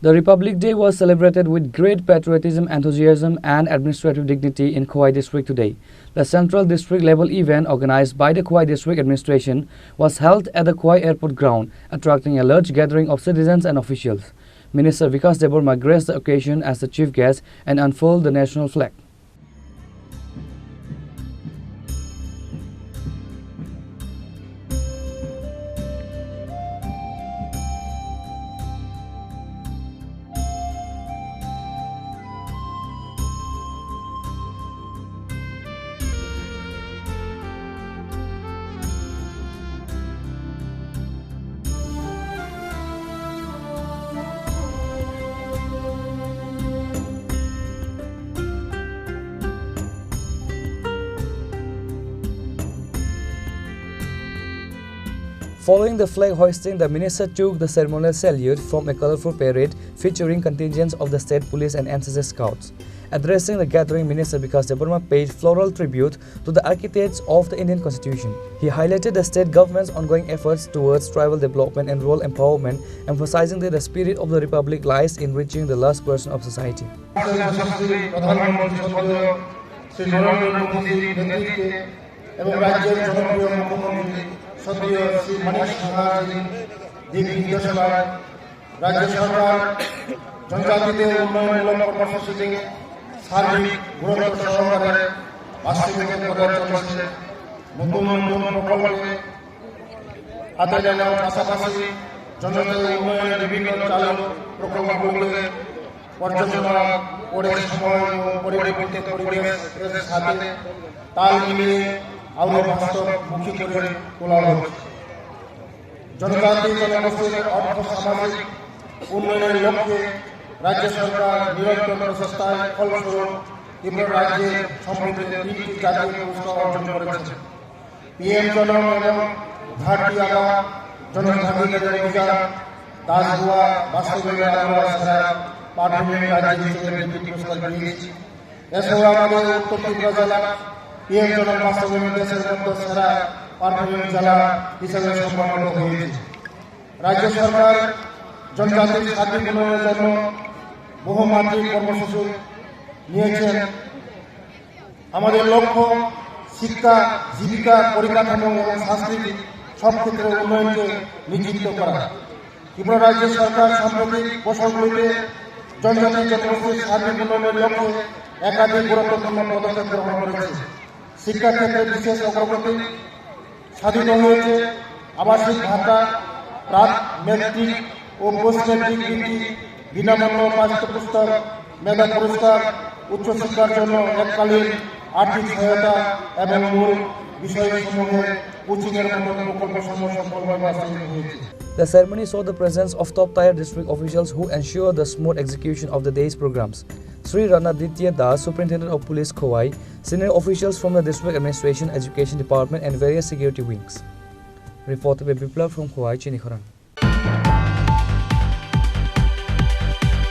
The Republic Day was celebrated with great patriotism, enthusiasm and administrative dignity in Khowai District today. The Central District level event organized by the Khowai District Administration was held at the Khowai Airport Ground, attracting a large gathering of citizens and officials. Minister Bikash Debbarma graced the occasion as the chief guest and unfurled the national flag. Following the flag hoisting, the minister took the ceremonial salute from a colorful parade featuring contingents of the state police and NCC scouts. Addressing the gathering, Minister Bikash Debbarma paid floral tribute to the architects of the Indian Constitution. He highlighted the state government's ongoing efforts towards tribal development and rural empowerment, emphasizing that the spirit of the Republic lies in reaching the last person of society. সদীয় Shri মানিক সাহাজি দিক নির্দেশনায় রাজ্য সরকার জনজাতিদের উন্নয়নমূলক কর্মসূচিতে সার্বিক গুরুত্ব সহকারে বাস্তবায়ন করে চলছে। নতুন নতুন প্রকল্পে হাতে নেওয়ার পাশাপাশি জনজাতি উন্নয়নের বিভিন্ন চালু প্রকল্পগুলোকে পর্যালোচনা করে সময় ও পরিবেশের সাথে তাল মিলিয়ে আরো বাস্তবমুখী করে তোলা হচ্ছে। জনজাতি জনগোষ্ঠীর অর্থ সামাজিক উন্নয়নের লক্ষ্যে রাজ্য সরকার নিরন্তর প্রচেষ্টায় ফলস্বরূপ ত্রিপুরা রাজ্যের সমৃদ্ধিতে 3টি জাতীয় পুরস্কার অর্জন করেছে। পিএম জনম এবং ঘাটি আগা জনভাগিদারি অভিযান দাসগুয়া বাস্তবায়নের আমরা সেরা পারফর্মিং রাজ্য হিসেবে 2টি পুরস্কার পেয়েছি। এছাড়াও আমাদের উত্তর ত্রিপুরা জেলা পিএম জনম বাস্তবায়নের দেশের মধ্যে সেরা পারফর্মিং জেলা হিসেবে সম্মানিত হয়েছে। রাজ্য সরকার জনজাতির সার্বিক উন্নয়নের জন্য বহুমাত্রিক কর্মসূচি নিয়েছেন। আমাদের লক্ষ্য শিক্ষা, জীবিকা, পরিকাঠামো এবং সংস্কৃতি সব ক্ষেত্রে উন্নয়নকে নিশ্চিত করা। ত্রিপুরা রাজ্য সরকার সাম্প্রতিক বছরগুলিতে জনজাতি জনগোষ্ঠীর সার্বিক উন্নয়নের লক্ষ্যে একাধিক গুরুত্বপূর্ণ পদক্ষেপ গ্রহণ করেছে। শিক্ষা ক্ষেত্রে বিশেষ অগ্রগতি সাধিত হয়েছে। আবাসিক ভাতা, প্রাক মেট্রিক ও পোস্ট মেট্রিক বৃত্তি, বিনামূল্য পাঠ্যপুস্তক, মেধা পুরস্কার, উচ্চশিক্ষার জন্য এককালীন আর্থিক সহায়তা এবং মূল বিষয়সমূহে কোচিংয়ের মতো প্রকল্পসমূহ সফলভাবে বাস্তবায়িত হয়েছে। The ceremony saw the presence of top-tier district officials who ensure the smooth execution of the day's programs. Sri Ranaditya Das, Superintendent of Police Khowai, senior officials from the District Administration, Education Department and various security wings. Reported by Tripura from Khowai, Chini, Khorang.